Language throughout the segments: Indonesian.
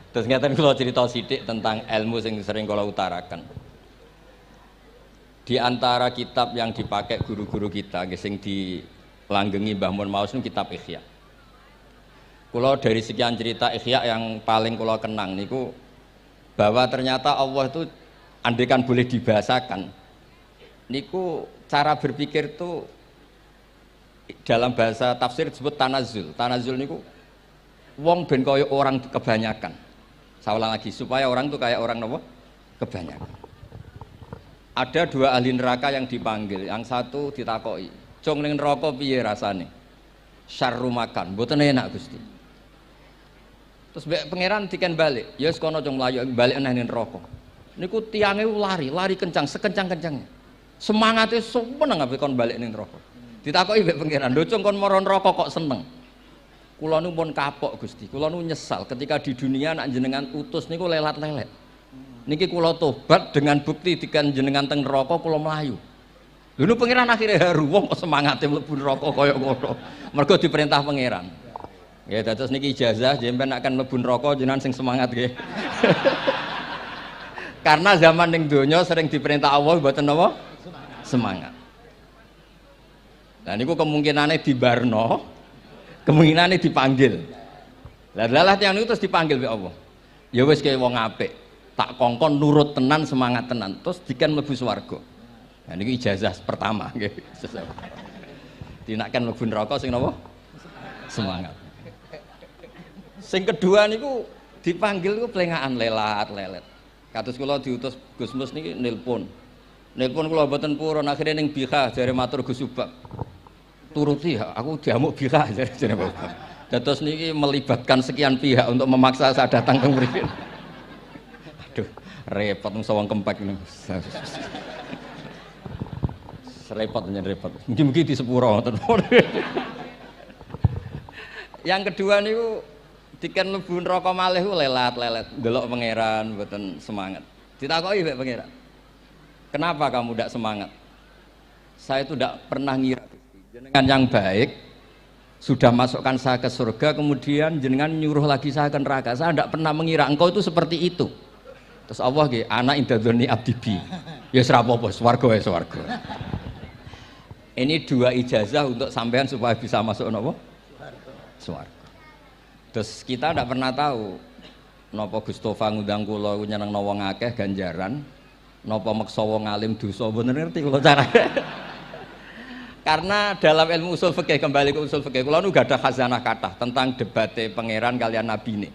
Terus ngeten kula cerita sithik tentang ilmu sing sering kula utarakan. Di antara kitab yang dipakai guru-guru kita sing dilanggengi Mbah Mun Maus niku kitab Ihya. Kula dari sekian cerita Ihya yang paling kula kenang niku bahwa ternyata Allah itu andaikan boleh dibahasakan niku cara berpikir itu dalam bahasa tafsir disebut tanazul. Tanazul niku wong ben kaya orang kebanyakan. Saya ulang lagi supaya orang itu kayak orang nopo kebanyakan. Ada dua ahli neraka yang dipanggil, yang satu ditakoki, "Cung ning neraka piye rasane?" "Syarru makan, mboten enak Gusti." Terus mbek pangeran diken balik, "Ya wis kono cung mlayu balik nang neraka." Niku tiange lari kencang, sekencang-kencangnya. Semangate seneng ambek kon balik ning neraka. Ditakoki mbek pangeran, "Lho cung kon mara neraka kok seneng?" "Kula nu pun kapok Gusti, kula nu nyesal ketika di dunia nak jenengan utus niku lelat-lelet. Niki kula tobat dengan bukti dikan jenengan teng neraka kula mlayu." Lha nu pangeran akhire haru wong kok semangate mlebu neraka kaya ngono. Mergo diperintah pangeran. Nggih, dados niki ijazah jenengan akan mlebu neraka jenengan sing semangat nggih. Karena zaman ning donya sering diperintah Allah mboten napa? Semangat. Nah niku kemungkinane dibarno, kemungkinane dipanggil. Lah tiyang niku terus dipanggil mbek Allah. Ya wis kaya wong apik. Tak kongkon nurut tenan, semangat tenan, terus dikan mlebu swarga. Nah niki ijazah pertama nggih. Dinaken mlebu neraka sing napa? Semangat. Sing kedua niku dipanggil niku plengakan lelat-lelet. Kados kula diutus Gus Mus niki nelpon. Nelpon kula mboten purun akhire ning Bika jare matur Gus Subak. Turuti ya, aku diamuk Bika jare Bapak. Dados niki melibatkan sekian pihak untuk memaksa saya datang ke mriki. Repot wong kempek niku. Repot nyen repot. Mugi-mugi di sepuro ngoten. Yang kedua niku diken mlebu neraka malih ku lelat-lelet, ndelok pangeran mboten semangat. Ditakoki mbek pangeran. "Kenapa kamu tidak semangat?" "Saya itu tidak pernah ngira jenengan yang baik sudah masukkan saya ke surga, kemudian jenengan nyuruh lagi saya ke neraka. Saya tidak pernah mengira engkau itu seperti itu." Terus Allah nggih, "Ana indadzoni abdibi." Ya wis ra apa-apa, swarga ya swarga. Ini dua ijazah untuk sampean supaya bisa masuk napa? Swarga. Terus kita ndak pernah tahu napa Gustofa ngundang kula nyenengno wong akeh ganjaran, napa meksa wong alim dosa, mboten ngerti kula carane. Karena dalam ilmu usul fikih, kembali ke usul fikih, kula nu gadah khazanah kathah tentang debate pangeran kalian nabine.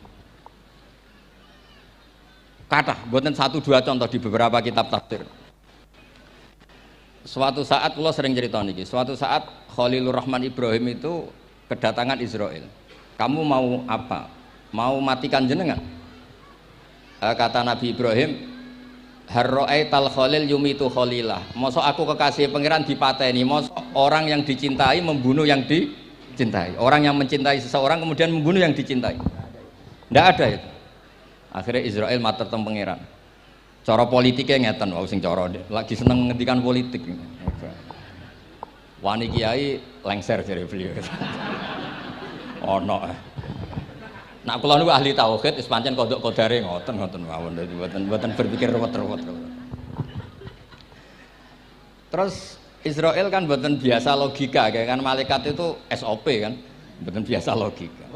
Kathah, mboten satu dua contoh di beberapa kitab tafsir. Suatu saat kula sering cerita niki, suatu saat Khalilur Rahman Ibrahim itu kedatangan Israel. "Kamu mau apa? Mau matikan jenengan?" Kata Nabi Ibrahim, "Harra'aital khalil yumitu khalilah." Mosok aku kekasih pangeran dipateni, mosok orang yang dicintai membunuh yang dicintai. Orang yang mencintai seseorang kemudian membunuh yang dicintai. Ndak ada itu. Akhirnya Israel matur teng pangeran. Cara politiknya ngeten wae sing cara lagi seneng ngendikan politik. Wani kiai lengser jare beliau. Ono. Nak kula niku ahli tauhid wis pancen kodok kodare ngoten mawon. Dadi mboten berpikir ruwet-ruwet. Terus Israel kan mboten biasa logika, kayak kan malaikat itu SOP kan, mboten biasa logika.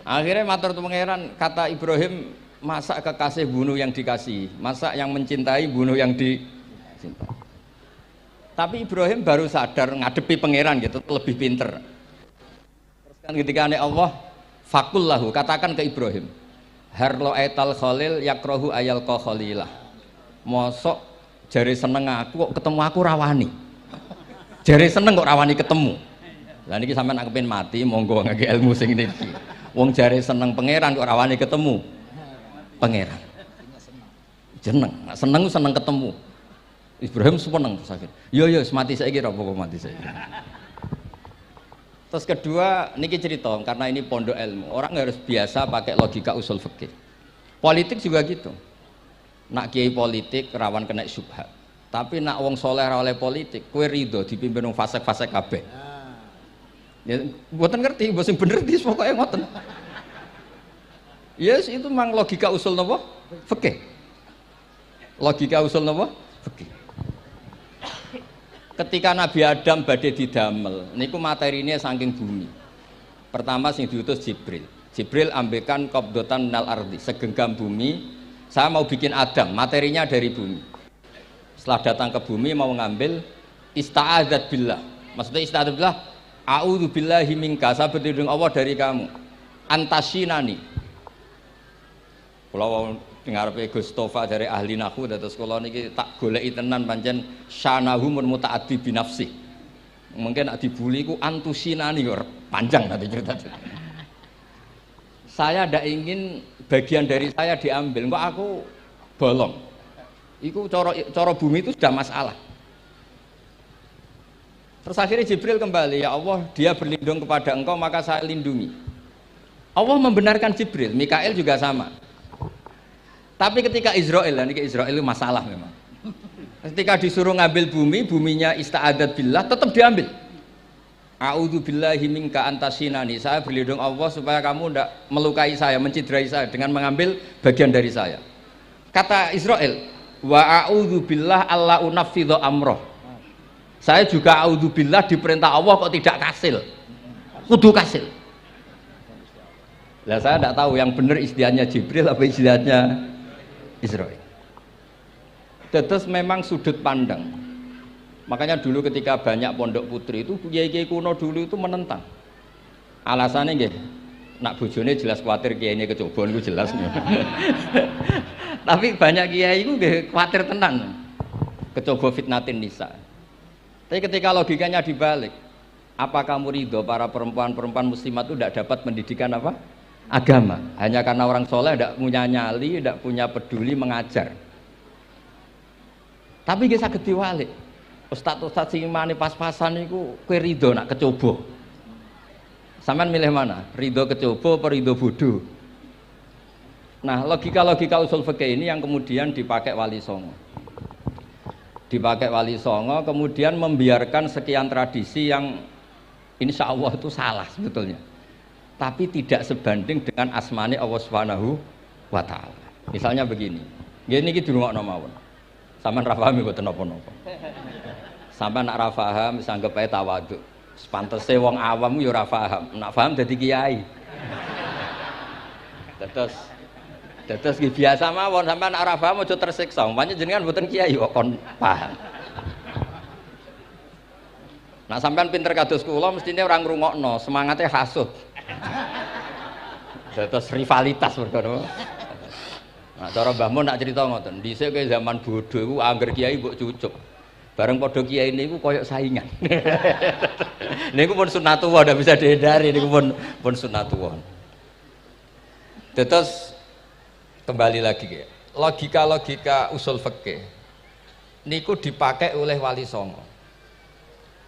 Akhirnya matur pangeran, kata Ibrahim, "Masa kekasih bunuh yang dikasih, masa yang mencintai bunuh yang dicintai." Tapi Ibrahim baru sadar ngadepi pangeran gitu, lebih pinter. Terus kan ketika Allah fakullahu, katakan ke Ibrahim, "Harlo aital khalil yakrohu ayal ko khalilah." Mosok jari seneng aku kok ketemu aku rawani. Jari seneng kok rawani ketemu. Lah niki sampean nak kepengin mati, monggo ngake ilmu sing niki. Wong jare seneng pangeran kok rawani ketemu pangeran. Seneng seneng ketemu. Ibrahim seneng sakit. Yo mati saiki ra apa mati saiki. Terus kedua niki cerita karena ini pondok ilmu. Orang harus biasa pakai logika usul fikih. Politik juga gitu. Nak kiai politik rawan kena syubhat. Tapi nak wong soleh ra oleh politik, kowe ridho dipimpin wong fasik-fasik kabeh. Ya, buatan ngerti, bahasa bener di pokoknya ngoten. Yes, itu memang logika usul napa? Fikih. Logika usul napa? Fikih. Ketika Nabi Adam badhe didamel, niku materinya saking bumi. Pertama sing diutus Jibril. Jibril ambekan qabdatan minal ardi, segenggam bumi. Saya mau bikin Adam, materinya dari bumi. Setelah datang ke bumi mau ngambil ista'adzat billah. Maksudnya ista'adzat billah, a'udzu billahi minka, saya berlindung Allah dari kamu. Antasinani. Kalau dengar Gus Tofa dari ahli nahwu terus kula niki tak goleki tenan pancen syanahu mun mutaaddi bi nafsi. Mungkin nek dibuli ku antusinani kok panjang nanti cerita. Saya ndak ingin bagian dari saya diambil, kok aku bolong. Iku cara bumi itu sudah masalah. Terus akhirnya Jibril kembali, ya Allah, dia berlindung kepada engkau maka saya lindungi. Allah membenarkan Jibril, Mikail juga sama. Tapi ketika Israel, ini Israel itu masalah memang. Ketika disuruh ngambil bumi, buminya ista'adat billah, tetap diambil. A'udzu billahi minka antasinani. Saya berlindung Allah supaya kamu tidak melukai saya, menciderai saya dengan mengambil bagian dari saya. Kata Israel, wa a'udzu billah alla unaffidhu amroh. Saya juga a'udzu billah diperintah Allah kok tidak kasil. Kudu kasil. Lah saya tidak tahu yang benar istilahnya Jibril apa istilahnya Israel. Terus memang sudut pandang. Makanya dulu ketika banyak pondok putri itu kiai-kiai kuno dulu itu menentang. Alasannya nggih, nak bojone jelas khawatir kiai ini kecobaan itu jelas. Tapi banyak kiai itu nggih khawatir tenan. Kecoba fitnatin nisa. Tapi ketika logikanya dibalik, apa kamu ridho para perempuan-perempuan muslimat itu tidak dapat pendidikan apa? Agama, hanya karena orang soleh tidak punya nyali, tidak punya peduli mengajar. Tapi kita saged diwalik. Ustaz-ustaz sing mani pas-pasan niku kowe ridho nak kecoba. Sampean milih mana? Ridho kecoba apa ridho bodoh? Nah, logika-logika usul fikih ini yang kemudian dipakai Wali Songo. Dipakai Wali Songo kemudian membiarkan sekian tradisi yang insya Allah itu salah sebetulnya. Tapi tidak sebanding dengan asmane Allah Subhanahu wa taala. Misalnya begini. Nggih niki dirungokno mawon. Sampeyan ra paham mboten napa-napa. Sampeyan nak ra paham wis anggap ae tawadhu. Sepantese wong awam yo ora paham. Nak paham dadi kiai. Terus biasa mawon sampeyan nak ora paham aja tersiksa. Umpamane jenengan mboten kiai kok kon paham. Nak sampeyan pinter kados kula mestine ora ngrungokno, semangate hasud. Terus rivalitas perkara. Nah, cara Mbah Mun nak cerita ngoten, dhisik ke zaman bodoh iku angger kiai mbok cucuk. Bareng padha kiai niku koyok saingan. Niku pun sunatullah ndak bisa dihindari, niku pun sunatullah. Terus kembali lagi ke logika usul fikih. Niku dipakai oleh Wali Songo.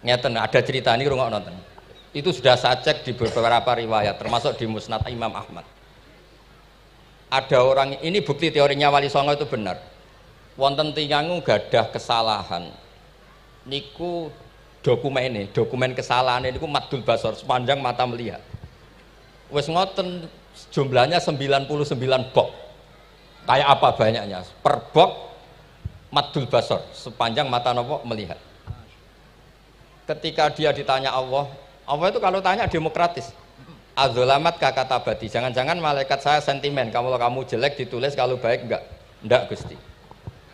Ngeten ada cerita ini rungokno nonton. Itu sudah saya cek di beberapa riwayat termasuk di Musnad Imam Ahmad. Ada orang, ini bukti teorinya Wali Songo itu benar. Wonten tiyang gadah kesalahan. Niku dokumen kesalahan niku maddul basar, sepanjang mata melihat. Wes ngoten jumlahnya 99 bok. Kayak apa banyaknya? Per bok maddul basar, sepanjang mata nopo melihat. Ketika dia ditanya Allah itu kalau tanya demokratis. Adzolamat kakatabati. Jangan-jangan malaikat saya sentimen. Kalau kamu jelek ditulis, kalau baik enggak? Enggak Gusti.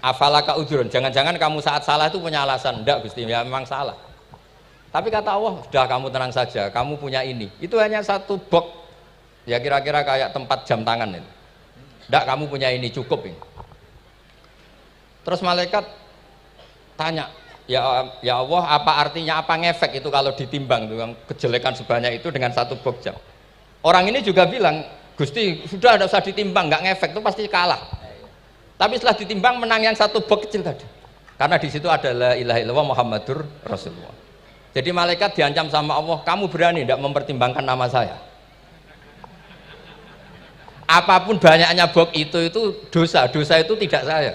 Afalaka udhurun. Jangan-jangan kamu saat salah itu punya alasan. Enggak Gusti, ya memang salah. Tapi kata Allah, sudah kamu tenang saja. Kamu punya ini. Itu hanya satu box. Ya kira-kira kayak tempat jam tangan ini. Enggak, kamu punya ini, cukup ini. Terus malaikat tanya, ya Allah, apa artinya, apa ngefek itu kalau ditimbang tuh, kejelekan sebanyak itu dengan satu box jam. Orang ini juga bilang, Gusti sudah tidak usah ditimbang, nggak ngefek itu pasti kalah. Tapi setelah ditimbang menang yang satu box kecil tadi. Karena di situ ada la ilaha illallah Muhammadur Rasulullah. Jadi malaikat diancam sama Allah, kamu berani tidak mempertimbangkan nama saya? Apapun banyaknya box itu dosa itu tidak saya.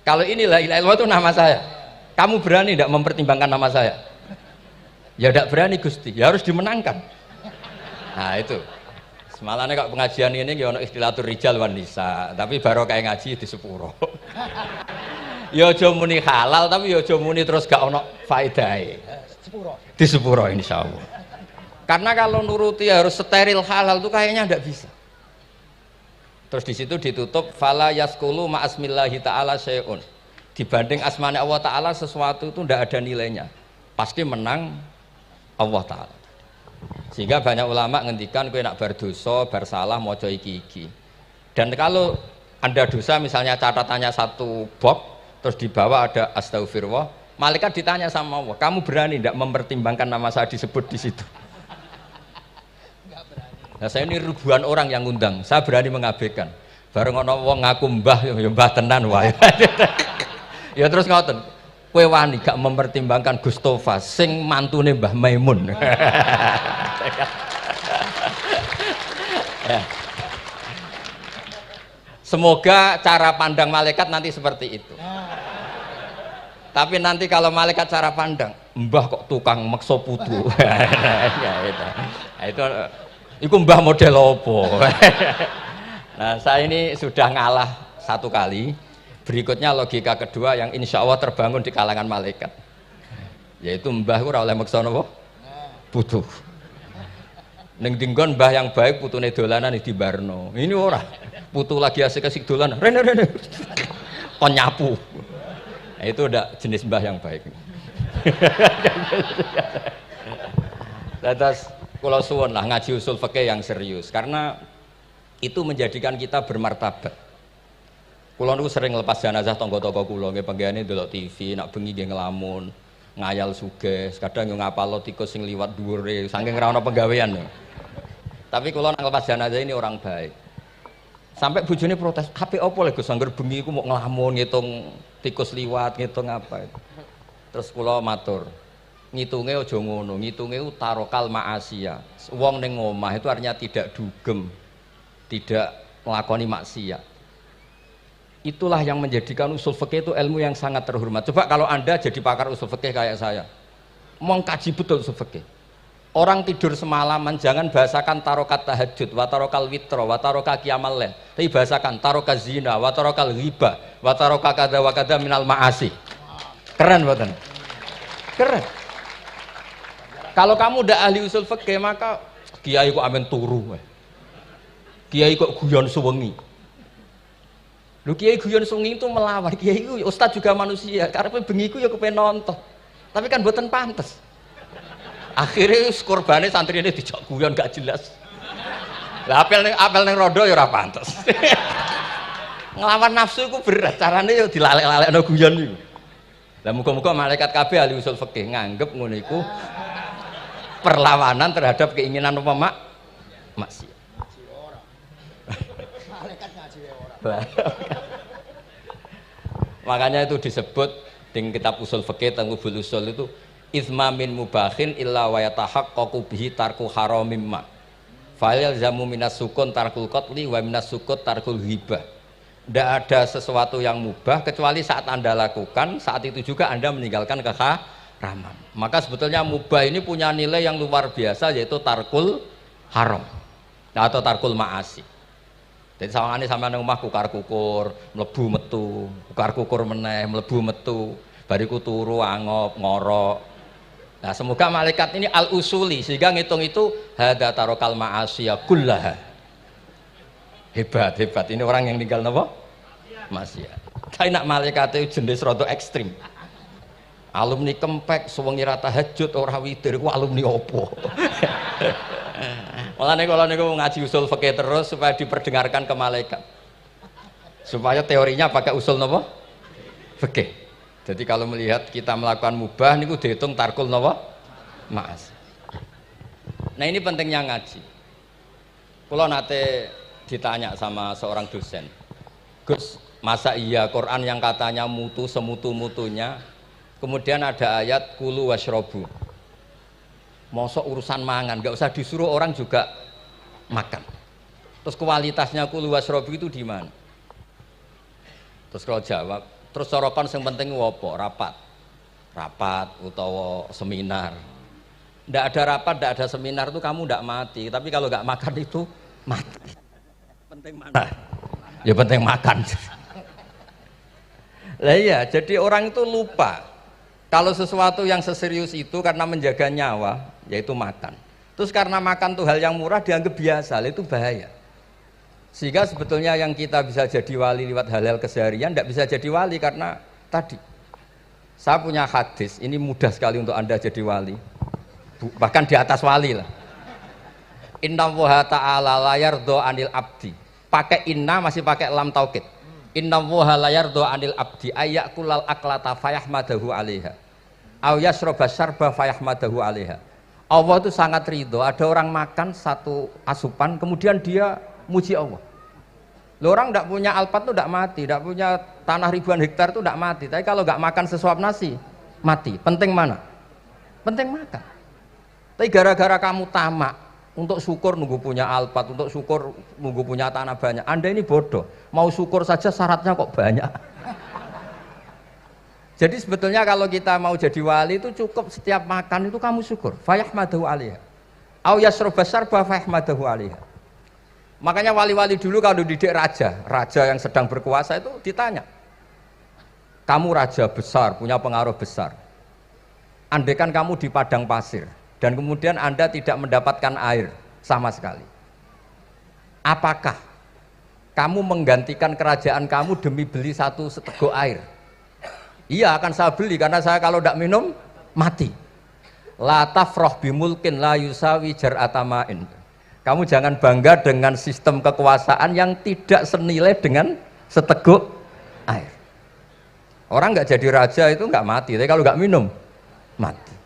Kalau ini la ilaha illallah itu nama saya. Kamu berani tidak mempertimbangkan nama saya? Ya tidak berani Gusti, ya harus dimenangkan. Nah itu Semalane kok pengajian ini ya ono ikhtilatur rijal wan nisa, tapi baru kayak ngaji di sepuro. Ya aja muni halal tapi ya aja muni terus gak ono faedahe. Sepuro. Di sepuro insyaallah. Karena kalau nuruti harus steril halal tuh kayaknya ndak bisa. Terus di situ ditutup fala yaskulu ma asmillahi taala syai'un. Dibanding asmane Allah taala sesuatu itu ndak ada nilainya. Pasti menang Allah taala. Sehingga banyak ulama ngendikan kowe nak berdosa, bersalah maca iki-iki. Dan kalau Anda dosa misalnya catatannya satu box terus di bawah ada astagfirullah, malaikat ditanya sama Allah, "Kamu berani tidak mempertimbangkan nama saya disebut di situ?" Nah, saya ini ribuan orang yang ngundang, saya berani mengabaikan. Bareng ana wong ngaku mbah ya mbah tenan wae. Ya terus ngoten. Kowe wani gak mempertimbangkan Gustofa sing mantune Mbah Maimun. Ya. Semoga cara pandang malaikat nanti seperti itu. Tapi nanti kalau malaikat cara pandang, mbah kok tukang meksa putu. Itu mbah model opo. Nah, saya ini sudah ngalah satu kali. Berikutnya logika kedua yang insya Allah terbangun di kalangan malaikat, yaitu mbah ora oleh meksa napa putu. Ning dinggon mbah yang baik putune dolanan di barno. Ini ora. Putu lagi asik-asik dolanan. Rene. Kon nyapu. Nah, itu udah jenis mbah yang baik. Terus kula suwun lah ngaji usul fikih yang serius karena itu menjadikan kita bermartabat. Kulo niku sering lepas jenazah tangga-tangga kulo nggih penggene delok TV, nak bengi nggih ngelamun, ngayal sugih, kadang yo ngapalo tikus sing liwat dhuwure saking ora ana penggawean. Tapi kulo nang lepas jenazah ini orang baik. Sampai bojone protes, "HP opo lho Gus, angger bengi iku mau ngelamun ngitung tikus liwat, ngitung apa." Terus kulo matur, ngitunge aja ngono, ngitunge tarokal ma'asiya. Wong ning omah itu artinya tidak dugem, tidak nglakoni maksiat. Itulah yang menjadikan usul fikih itu ilmu yang sangat terhormat. Coba kalau Anda jadi pakar usul fikih kayak saya, mengkaji betul usul fikih. Orang tidur semalaman jangan bahasakan tarokat tahajud, wa tarokal witro, wa taroka qiyamal lail. Tapi bahasakan taroka zina, wa tarokal ghibah, wa taroka kada wa kada minal ma'asi. Keren buatan? Keren. Kalau kamu udah ahli usul fikih maka kiai kok amen turu. Kiai kok guyon suwengi. Lu kiai guyon sungi itu melawan kiai itu ustaz juga manusia karena bengi itu ya kepen nonton tapi kan buatan pantes akhirnya korbannya santri ini dijak guyon gak jelas lah apel neng rodo ya ora pantes ngelawan nafsu itu berat caranya ya dilalek-lalek no guyon itu lah muka-muka malaikat kabeh ahli usul fikih nganggep ngono iku perlawanan terhadap keinginan apa maksiat. Makanya itu disebut di kitab usul fikih Tanghubul Usul itu izma min mubahin illa wa yatahaqqaqu bihi tarku haramim ma fa'il zamu minas sukun tarkul qatli wa minas sukut tarkul ghibah. Tidak ada sesuatu yang mubah kecuali saat Anda lakukan, saat itu juga Anda meninggalkan keharaman. Maka sebetulnya mubah ini punya nilai yang luar biasa yaitu tarkul haram atau tarkul ma'asi. Jadi sawangane sampean nang omah kukar-kukur, mlebu metu, kukar-kukur meneh, mlebu metu, bariku turu angop, ngorok. Nah, semoga malaikat ini al-usuli sehingga ngitung itu hadza tarokal ma'asiya kullaha. Hebat. Ini orang yang tinggal napa? Maksiat. Tapi nak malaikat itu jenis rada ekstrim. Alumni kempek, suwengi ra tahajud ora witir, ku alumni opo? Mulane kalau niku ngaji usul fikih terus supaya diperdengarkan ke malaikat. Supaya teorinya pakai usul napa? Fikih. Jadi kalau melihat kita melakukan mubah niku dihitung tarkul napa? Ma'as. Nah, ini pentingnya ngaji. Kula nate ditanya sama seorang dosen. Gus, masa iya Quran yang katanya mutu semutu-mutunya kemudian ada ayat kulu washrobu. Mosok urusan mangan, nggak usah disuruh orang juga makan. Terus kualitasnya kulu wasrobi itu di mana? Terus kalau jawab, terus soropan yang penting wopo, rapat utawa seminar. Nggak ada rapat, nggak ada seminar itu kamu nggak mati. Tapi kalau nggak makan itu mati. Penting mana? Ya penting makan. Lah iya, jadi orang itu lupa kalau sesuatu yang seserius itu karena menjaga nyawa, yaitu makan. Terus karena makan tuh hal yang murah dianggap biasa, itu bahaya. Sehingga sebetulnya yang kita bisa jadi wali lewat hal-hal keseharian tidak bisa jadi wali karena tadi. Saya punya hadis, ini mudah sekali untuk Anda jadi wali. Bahkan di atas wali lah. Inna woha ta'ala layar do anil abdi. Pakai inna masih pakai lam taukid. Inna woha layar do anil abdi ayak kulal aklata fayahmadahu alaiha aw yasroba syarba fayahmadahu alaiha. Allah itu sangat ridho ada orang makan satu asupan kemudian dia muji Allah. Loh, orang tidak punya alpat itu tidak mati, tidak punya tanah ribuan hektar itu tidak mati, tapi kalau nggak makan sesuap nasi mati. Penting mana? Penting makan. Tapi gara-gara kamu tamak untuk syukur nunggu punya alpat, untuk syukur nunggu punya tanah banyak. Anda ini bodoh, mau syukur saja syaratnya kok banyak. Jadi sebetulnya kalau kita mau jadi wali itu cukup setiap makan itu kamu syukur. Fayahmadahu alaiha. Au yasroba syarba fayahmadahu alaiha. Makanya wali-wali dulu kalau didik raja yang sedang berkuasa itu ditanya, kamu raja besar, punya pengaruh besar. Andaikan kamu di padang pasir dan kemudian Anda tidak mendapatkan air sama sekali, apakah kamu menggantikan kerajaan kamu demi beli satu seteguk air? Iya, akan saya beli karena saya kalau tidak minum mati. La tafroh bimulkin la yusawi jar'atamain. Kamu jangan bangga dengan sistem kekuasaan yang tidak senilai dengan seteguk air. Orang nggak jadi raja itu nggak mati, tapi kalau nggak minum mati.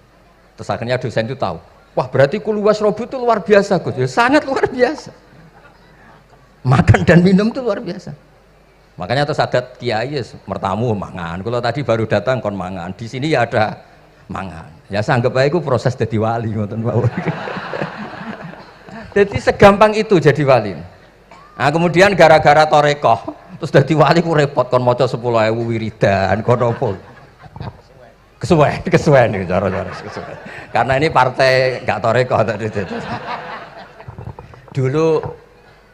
Terus akhirnya dosen itu tahu, wah berarti kuluwas robu itu luar biasa Gus, ya, sangat luar biasa. Makan dan minum itu luar biasa. Makanya terus adat kiai mertamu mangan. Kalau tadi baru datang kon mangan, di sini ya ada mangan. Ya saya anggap aja itu proses jadi wali, ngoten mawon. Jadi segampang itu jadi wali. Nah kemudian gara-gara torekoh, terus jadi wali ku repot kon maca 10.000 wiridan, kon opo. Kesuwen nih cara-cara kesuwen. Karena ini partai nggak torekoh tadi. Dulu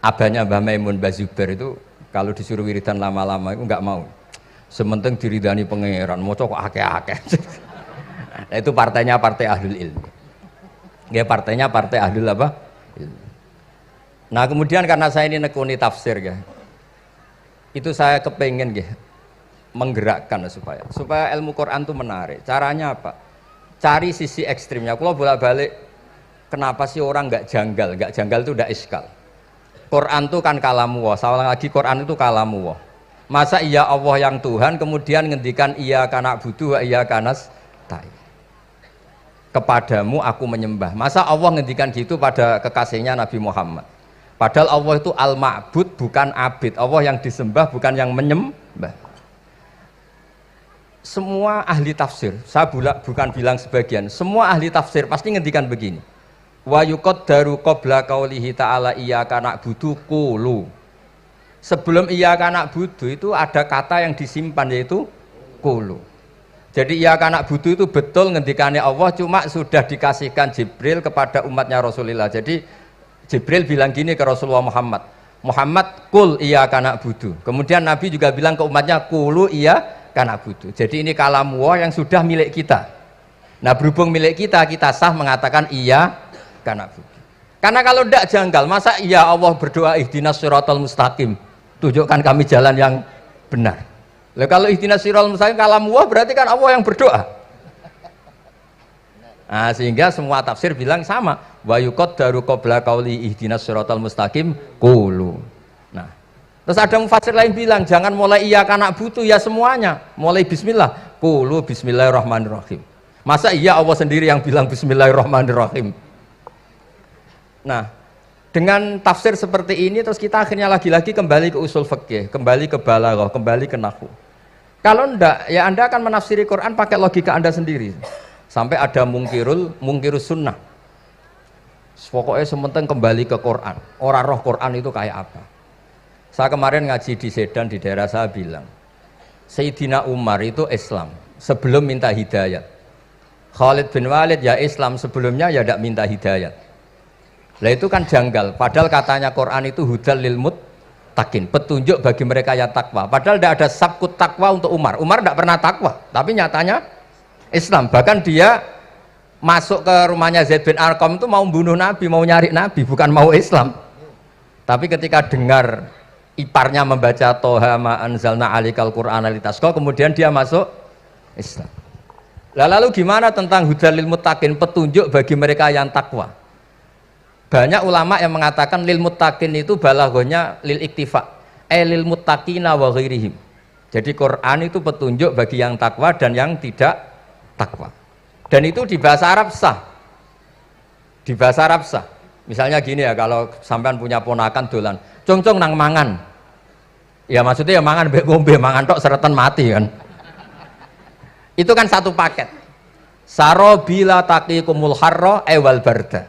abahnya Mbah Maimun Mbah Zubair itu kalau disuruh wiridan lama-lama itu nggak mau. Sementing diridani pangeran, maca kok akeh-akeh. Nah, itu partainya partai ahlul ilmi. Ya partainya partai ahlul apa? Nah kemudian karena saya ini nekuni tafsir ya, itu saya kepengen ya menggerakkan supaya ilmu Quran itu menarik. Caranya apa? Cari sisi ekstrimnya. Kalau bolak-balik, kenapa sih orang nggak janggal? Nggak janggal itu udah iskal. Quran itu kan kalamu Allah. Salah lagi Quran itu kalamu Allah. Masa iya Allah yang Tuhan kemudian ngendikan iya kana budu wa iya kanas tai. Kepadamu aku menyembah. Masa Allah ngendikan gitu pada kekasihnya Nabi Muhammad. Padahal Allah itu al-ma'bud bukan abid. Allah yang disembah bukan yang menyembah. Semua ahli tafsir, saya bukan bilang sebagian, semua ahli tafsir pasti ngendikan begini. Wa yuqaddaru qabla qaulihi ta'ala iyyaka na'budu qulu. Sebelum iyyaka na'budu itu ada kata yang disimpan yaitu qulu. Jadi iyyaka na'budu itu betul ngendikannya Allah, cuma sudah dikasihkan Jibril kepada umatnya Rasulullah. Jadi Jibril bilang gini ke Rasulullah Muhammad, Muhammad qul iyyaka na'budu. Kemudian Nabi juga bilang ke umatnya qulu iyyaka na'budu. Jadi ini kalam Allah yang sudah milik kita. Nah berhubung milik kita, kita sah mengatakan iyyaka na'budu. Karena kalau tidak janggal, masa iya Allah berdoa ihdinas siratal mustaqim, tunjukkan kami jalan yang benar. Lah kalau ihdinas siratal mustaqim kalam Allah berarti kan Allah yang berdoa. Nah, sehingga semua tafsir bilang sama, wa yuqaddaru qabla qauli ihdinas siratal mustaqim qulu. Nah, terus ada mufassir lain bilang jangan mulai iyyaka na'budu ya semuanya, mulai bismillah, qulu bismillahirrahmanirrahim. Masa iya Allah sendiri yang bilang bismillahirrahmanirrahim. Nah, dengan tafsir seperti ini terus kita akhirnya lagi-lagi kembali ke usul fikih, kembali ke balaghah, kembali ke nahwu. Kalau enggak, ya Anda akan menafsiri Quran pakai logika Anda sendiri. Sampai ada mungkirus sunnah. Pokoknya sementing kembali ke Quran. Orang roh Quran itu kayak apa? Saya kemarin ngaji di Sedan di daerah saya bilang, Sayyidina Umar itu Islam sebelum minta hidayat. Khalid bin Walid ya Islam sebelumnya ya tidak minta hidayat. Lah itu kan janggal. Padahal katanya Quran itu hudal lil muttaqin, petunjuk bagi mereka yang takwa. Padahal tidak ada sabkut takwa untuk Umar. Umar tidak pernah takwa, tapi nyatanya Islam. Bahkan dia masuk ke rumahnya Zaid bin Arqam itu mau bunuh Nabi, mau nyari Nabi, bukan mau Islam. Tapi ketika dengar iparnya membaca Toha ma anzalna alikal Qur'ana litasqa, kemudian dia masuk Islam. Lalu gimana tentang hudal lil muttaqin, petunjuk bagi mereka yang takwa? Banyak ulama yang mengatakan lil muttaqin itu balaghahnya lil iktifa, lil muttaqina wa ghairihim. Jadi Quran itu petunjuk bagi yang takwa dan yang tidak takwa. Dan itu di bahasa Arab sah. Di bahasa Arab sah. Misalnya gini ya, kalau sampean punya ponakan dolan, cong-cong nang mangan. Ya maksudnya ya mangan mbek ngombe, mangan tok seretan mati kan. Itu kan satu paket. Sarobila taqikumul harra wal barda.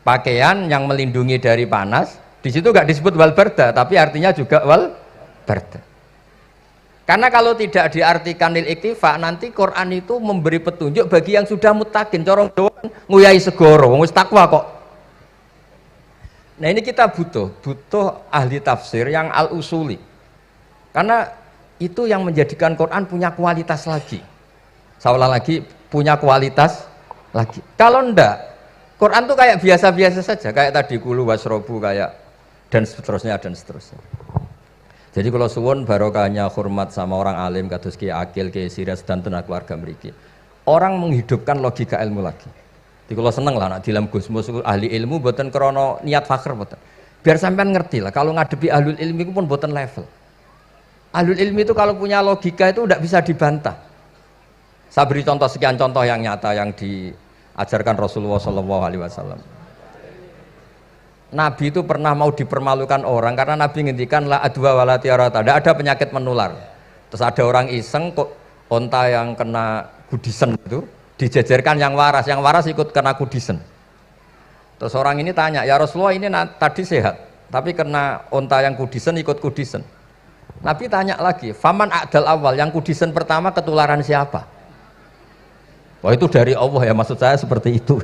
Pakaian yang melindungi dari panas, di situ nggak disebut wal barda, tapi artinya juga wal barda. Karena kalau tidak diartikan lil iktifa, nanti Quran itu memberi petunjuk bagi yang sudah muttaqin, corong doang nguyai segoro, wis takwa kok. Nah ini kita butuh ahli tafsir yang al-usuli. Karena itu yang menjadikan Quran punya kualitas lagi. Seolah lagi punya kualitas lagi. Kalau ndak, Quran tuh kayak biasa-biasa saja, kayak tadi kulu wasrobu kayak dan seterusnya dan seterusnya. Jadi kalau suwun barokahnya hormat sama orang alim kados Ki Akil, Ki Siras dan tenaga keluarga mriki. Orang menghidupkan logika ilmu lagi. Jadi kalau seneng lah nak dalam Gusmus ahli ilmu mboten krana niat fakir mboten. Biar sampean ngerti lah kalau ngadepi ahlul ilmi itu pun mboten level. Ahlul ilmi itu kalau punya logika itu tidak bisa dibantah. Saya beri contoh sekian contoh yang nyata yang diajarkan Rasulullah SAW. Nabi itu pernah mau dipermalukan orang karena Nabi ngendikan la adwa wala tiarata, tidak ada penyakit menular. Terus ada orang iseng kok onta yang kena kudisen itu dijejerkan yang waras ikut kena kudisen. Terus orang ini tanya, ya Rasulullah ini tadi sehat, tapi kena onta yang kudisen ikut kudisen. Nabi tanya lagi, faman a'dal awal, yang kudisen pertama ketularan siapa? Wah itu dari Allah ya, maksud saya seperti itu.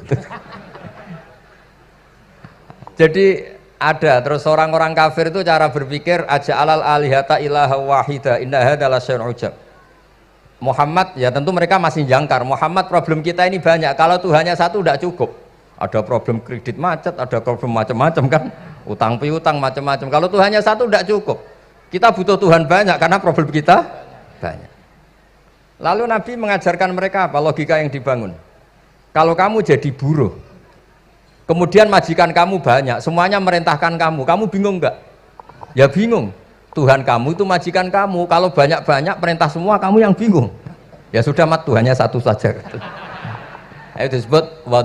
Jadi ada terus orang-orang kafir itu cara berpikir aja alal alihata ilaha wahida inna hadza lasyai'un ujab. Muhammad ya tentu mereka masih jangkar. Muhammad problem kita ini banyak. Kalau Tuhannya satu tidak cukup. Ada problem kredit macet, ada problem macam-macam kan, utang piutang macam-macam. Kalau Tuhannya satu tidak cukup. Kita butuh Tuhan banyak karena problem kita banyak. Lalu Nabi mengajarkan mereka apa logika yang dibangun. Kalau kamu jadi buruh, kemudian majikan kamu banyak, semuanya merintahkan kamu bingung enggak? Ya bingung. Tuhan kamu itu majikan kamu, kalau banyak-banyak perintah semua kamu yang bingung. Ya sudah mat Tuhannya satu saja. Itu disebut wa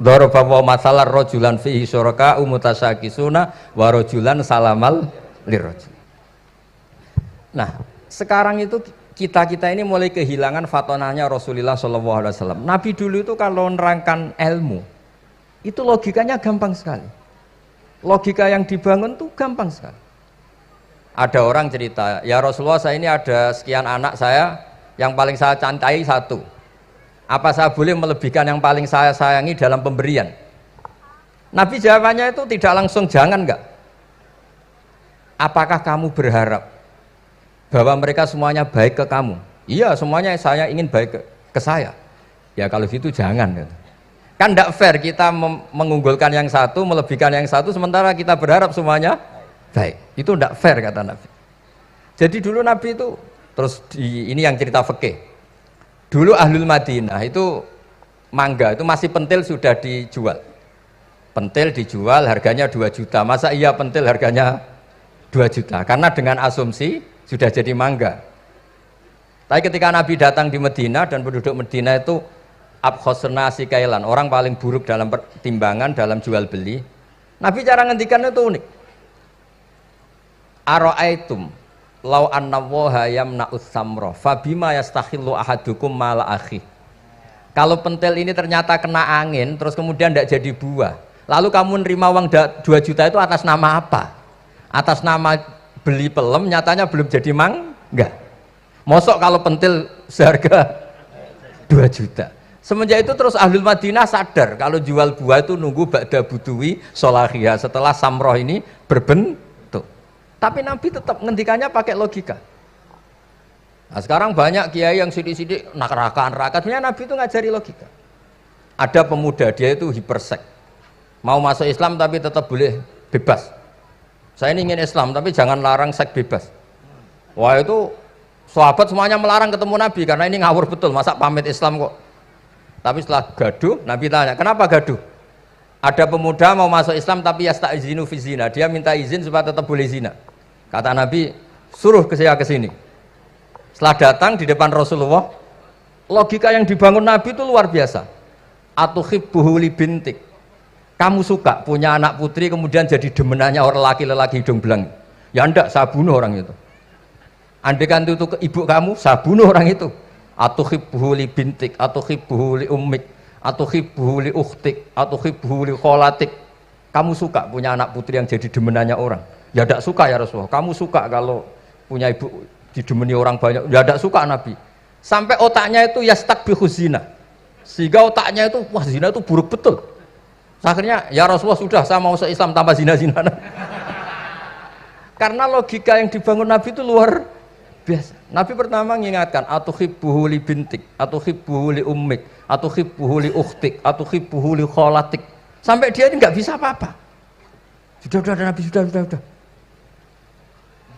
daraba masalah rajulan fihi syuraka umutasakisuna wa rajulan salamal lirrajul. Nah, sekarang itu kita ini mulai kehilangan fatonahnya Rasulullah SAW. Nabi dulu itu kalau nerangkan ilmu itu logikanya gampang sekali. Logika yang dibangun tuh gampang sekali. Ada orang cerita, ya Rasulullah saya ini ada sekian anak saya, yang paling saya cintai satu. Apa saya boleh melebihkan yang paling saya sayangi dalam pemberian? Nabi jawabannya itu tidak langsung jangan enggak. Apakah kamu berharap bahwa mereka semuanya baik ke kamu? Iya, semuanya saya ingin baik ke saya. Ya kalau gitu jangan. Kan tidak fair kita mengunggulkan yang satu, melebihkan yang satu, sementara kita berharap semuanya baik. Itu tidak fair kata Nabi. Jadi dulu Nabi itu, terus ini yang cerita fikih. Dulu Ahlul Madinah itu mangga, itu masih pentil sudah dijual. Pentil dijual harganya 2 juta. Masa iya pentil harganya 2 juta? Karena dengan asumsi sudah jadi mangga. Tapi ketika Nabi datang di Medina dan penduduk Medina itu abkhosna sikailan, orang paling buruk dalam pertimbangan dalam jual beli. Nabi cara ngendikan itu unik. Aro'aitum lau annallaha yamna'us samra fabima yastakhillu ahadukum mala akhi. Kalau pentil ini ternyata kena angin terus kemudian tidak jadi buah, lalu kamu nerima uang 2 juta itu atas nama apa? Atas nama beli pelem, nyatanya belum jadi mangga. Mosok kalau pentil seharga 2 juta. Semenjak itu terus Ahlul Madinah sadar kalau jual buah itu nunggu ba'da buduwi solahiyah, setelah samroh ini berbentuk. Tapi Nabi tetap ngendikannya pakai logika. Nah, sekarang banyak kiai yang sidik-sidik neraka. Sebenarnya Nabi itu ngajari logika. Ada pemuda, dia itu hipersek, mau masuk Islam tapi tetap boleh bebas. Saya ini ingin Islam tapi jangan larang seks bebas. Wah, itu sahabat semuanya melarang ketemu Nabi karena ini ngawur betul, masa pamit Islam kok. Tapi setelah gaduh, Nabi tanya, kenapa gaduh? Ada pemuda mau masuk Islam tapi yasta'izinu fi zina, dia minta izin supaya tetap boleh zina. Kata Nabi, suruh saya ke sini. Setelah datang di depan Rasulullah, logika yang dibangun Nabi itu luar biasa. Atuhibbuhu li bintik. Kamu suka punya anak putri kemudian jadi demenannya orang laki-laki hidung belang. Ya enggak, saya bunuh orang itu. Andaikan itu ke ibu kamu, saya bunuh orang itu. Atuhibbuhu li bintik, atuhibbuhu li ummik, atuhibbuhu li ukhtik, atuhibbuhu li kholatik. Kamu suka punya anak putri yang jadi demenannya orang? Ya tidak suka ya Rasulullah. Kamu suka kalau punya ibu didemeni orang banyak? Ya tidak suka Nabi. Sampai otaknya itu yastakbihu zina, sehingga otaknya itu wah zina itu buruk betul. Akhirnya ya Rasulullah sudah, saya mau se-Islam tanpa zina-zina. Karena logika yang dibangun Nabi itu luar biasa. Nabi pertama mengingatkan atuhibbuhu li bintik, atuhibbuhu li ummik, atuhibbuhu li ukhtik, atuhibbuhu li kholatik. Sampai dia ini nggak bisa apa-apa. Sudah Nabi sudah.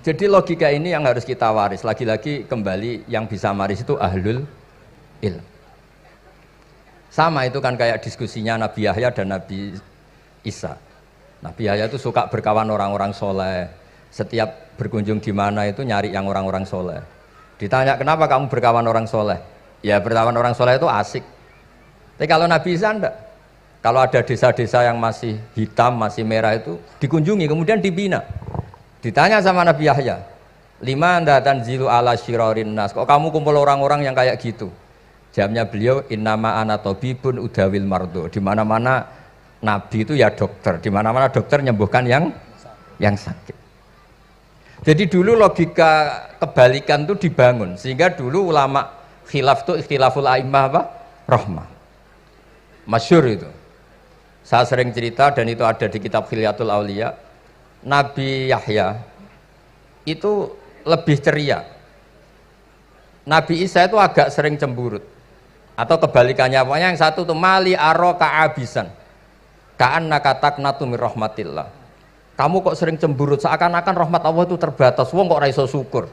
Jadi logika ini yang harus kita waris. Lagi-lagi kembali yang bisa waris itu ahlul ilm. Sama itu kan kayak diskusinya Nabi Yahya dan Nabi Isa. Nabi Yahya itu suka berkawan orang-orang soleh. Setiap berkunjung di mana itu nyari yang orang-orang soleh. Ditanya kenapa kamu berkawan orang soleh? Ya berkawan orang soleh itu asik. Tapi kalau Nabi Isa enggak. Kalau ada desa-desa yang masih hitam, masih merah itu dikunjungi kemudian dibina. Ditanya sama Nabi Yahya, lima anda tanzilu ala syirarin nas. Kok kamu kumpul orang-orang yang kayak gitu? Jawabnya beliau, innama ana tabibun udawil mardo. Di mana-mana Nabi itu ya dokter. Di mana-mana dokter nyembuhkan yang sakit. Jadi dulu logika kebalikan itu dibangun sehingga dulu ulama khilaf itu ikhtilaful a'immah apa? Rahmah. Masyhur itu. Saya sering cerita dan itu ada di kitab Khilyatul Auliya. Nabi Yahya itu lebih ceria. Nabi Isa itu agak sering cemburut. Atau kebalikannya, pokoknya yang satu tuh mali aro ka'abisan. Ka'annaka taqnatu mir rahmatillah. Kamu kok sering cemburut, seakan-akan rahmat Allah itu terbatas. Wong kok ora iso syukur.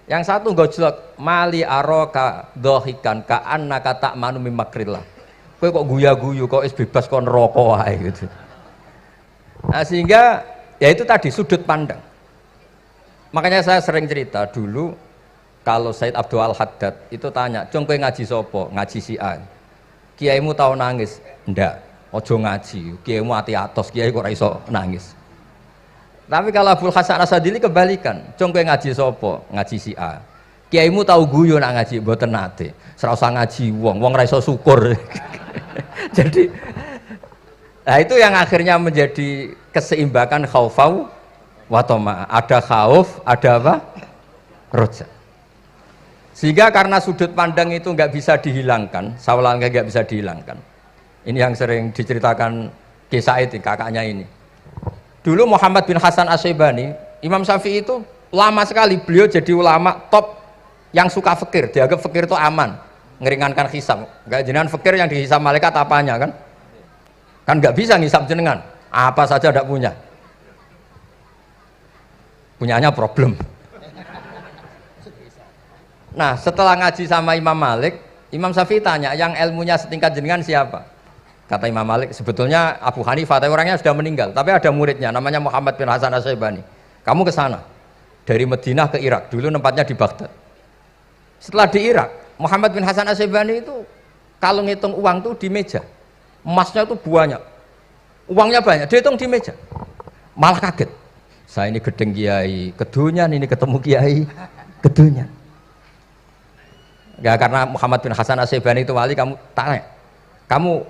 Yang satu enggak jelek, mali aroka dohikan ka'annaka ta'manu mim makrillah. Kowe kok guya-guyu, kok is bebas kok neraka wae gitu. Nah, sehingga ya itu tadi sudut pandang. Makanya saya sering cerita dulu kalau Said Abdul Al-Haddad itu tanya, "Cung kowe ngaji sapa?" Ngaji si A. Kiaimu tahu nangis? Ndak. Ojo ngaji, kiaimu ati atos, kiai kok ora iso nangis. Tapi kalau Abdul Hasan Asadili kebalikan, cung kowe ngaji sapa? Ngaji si A. Kiaimu tahu guyu nak ngaji mboten nate. Ora usah ngaji wong ora iso syukur. Jadi nah itu yang akhirnya menjadi keseimbangan khaufau wa tama. Ada khauf, ada apa? Roja. Sehingga karena sudut pandang itu nggak bisa dihilangkan, sawalangnya nggak bisa dihilangkan. Ini yang sering diceritakan Kisah itu kakaknya ini. Dulu Muhammad bin Hasan Asy'ibani, Imam Syafi'i itu lama sekali beliau jadi ulama top yang suka fikir. Dianggap fikir itu aman, ngeringankan hisab. Enggak jenengan fikir yang dihisab malaikat apanya kan? Kan nggak bisa ngisab jenengan. Apa saja tidak punya. Punyanya problem. Nah, setelah ngaji sama Imam Malik, Imam Syafi'i tanya, yang ilmunya setingkat jenengan siapa? Kata Imam Malik, sebetulnya Abu Hanifah, tapi orangnya sudah meninggal. Tapi ada muridnya, namanya Muhammad bin Hasan Asy'ibani. Kamu ke sana, dari Madinah ke Irak. Dulu tempatnya di Baghdad. Setelah di Irak, Muhammad bin Hasan Asy'ibani itu kalau ngitung uang tuh di meja. Emasnya itu banyak, uangnya banyak, dihitung di meja. Malah kaget. Saya ini gedeng kiai, kedunyan ini ketemu kiai, kedunyan. Enggak, karena Muhammad bin Hasan Asy'ibani itu wali, kamu tanya, kamu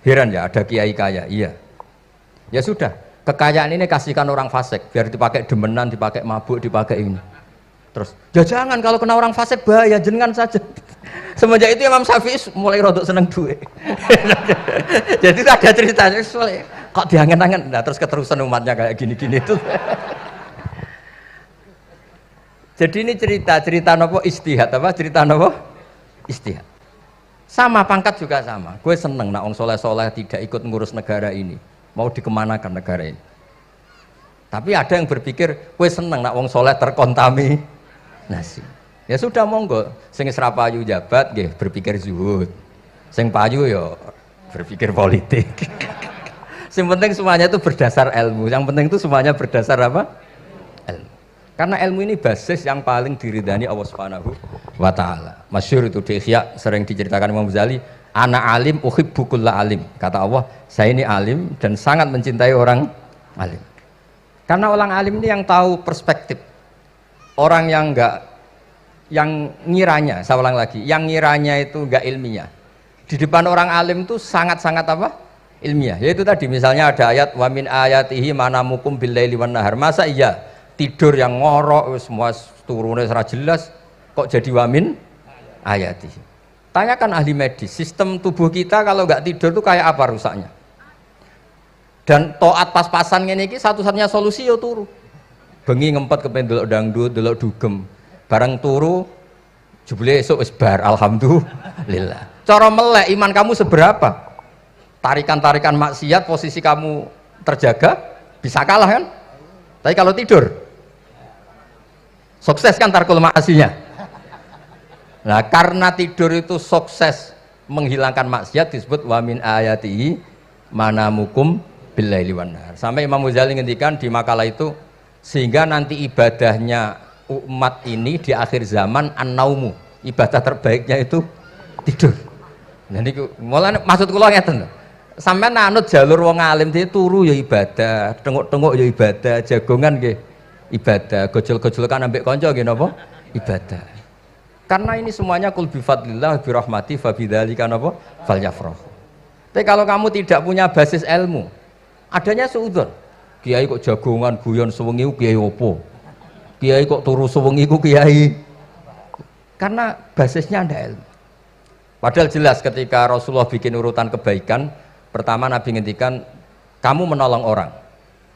heran ya ada kiai kaya? Iya. Ya sudah, kekayaan ini kasihkan orang fasik biar dipakai demenan, dipakai mabuk, dipakai ini. Terus, ya jangan kalau kena orang fasik bahaya, jenengan saja. Semenjak itu Imam Syafi'i mulai rodok seneng duit. Jadi ada ceritanya, kok diangen-angen, nah terus keterusan umatnya kayak gini-gini itu. Jadi ini cerita nopo istihad apa? Cerita nopo istihad. Sama pangkat juga sama. Gue seneng nak wong soleh-soleh tidak ikut ngurus negara ini. Mau dikemanakan negara ini. Tapi ada yang berpikir, gue seneng nak wong soleh terkontaminasi. Ya sudah monggo, sing wis ra payu jabat nggih berpikir zuhud. Sing payu ya berpikir politik. Yang penting semuanya itu berdasar ilmu. Yang penting itu semuanya berdasar apa? Ilmu. Karena ilmu ini basis yang paling diridani Allah Subhanahu wa taala. Masyhur itu di Ihya sering diceritakan Imam Ghazali, ana alim uhibbu kulla alim. Kata Allah, saya ini alim dan sangat mencintai orang alim. Karena orang alim ini yang tahu perspektif. Orang yang yang ngiranya, saya ulang lagi, yang ngiranya itu enggak ilmiah. Di depan orang alim itu sangat-sangat apa? Ilmiah. Yaitu tadi misalnya ada ayat wa min ayatihi manamukum billaili wan nahar. Masa iya tidur yang ngorok semua turunnya secara jelas kok jadi wa min ayatihi. Tanyakan ahli medis, sistem tubuh kita kalau enggak tidur itu kayak apa rusaknya? Dan toat pas-pasan ngene iki satu-satunya solusi yo turu. Bengi ngempet kepen delok dangdut, delok dugem. Barang turu jebule esuk wis bar alhamdulillah. Cara melek iman kamu seberapa? Tarikan-tarikan maksiat posisi kamu terjaga bisa kalah kan? Tapi kalau tidur sukses kan tarkul maksinya. Nah, karena tidur itu sukses menghilangkan maksiat disebut wa min ayatihi manamukum billaili wan nahar. Sampai Imam Ghazali ngendikan di makalah itu sehingga nanti ibadahnya umat ini di akhir zaman an-naumu, ibadah terbaiknya itu tidur. Nah niku mulane maksud kula ngeten lho. Sampeyan anut jalur wong alim dhewe turu ya ibadah, tenguk-tenguk ya ibadah, jagongan nggih ibadah, gojol-gojolkan ambek kanca nggih napa? Ibadah. Karena ini semuanya kul bi fadlillah bi rahmati fa bidzalika napa? Falyafrahu. Tapi kalau kamu tidak punya basis ilmu, adanya suudzon. Kiai kok jagongan guyon sewengi kiai opo? Kiai kok turu sewengi ku kiai? Karena basisnya ada ilmu. Padahal jelas ketika Rasulullah bikin urutan kebaikan, pertama Nabi ngendikan kamu menolong orang.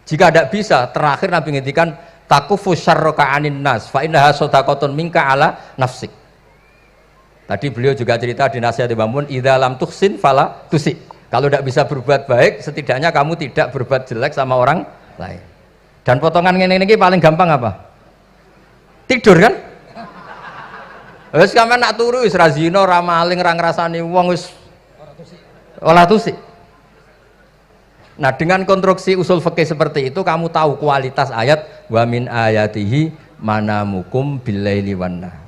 Jika tidak bisa, terakhir Nabi ngendikan takufu syarraka anin nas fa innaha shadaqatun minka ala nafsik. Tadi beliau juga cerita di nasihat Imam Mun, idza lam tuhsin fala tusi. Kalau tidak bisa berbuat baik, setidaknya kamu tidak berbuat jelek sama orang lain. Dan potongan ini paling gampang apa? Tidur kan? Wis sampean nak turu wis ra zina, ra maling, ra ngrasani wong wis ora tusik. Nah, dengan konstruksi usul fikih seperti itu kamu tahu kualitas ayat wa min ayatihi manamukum billaili wan nahar.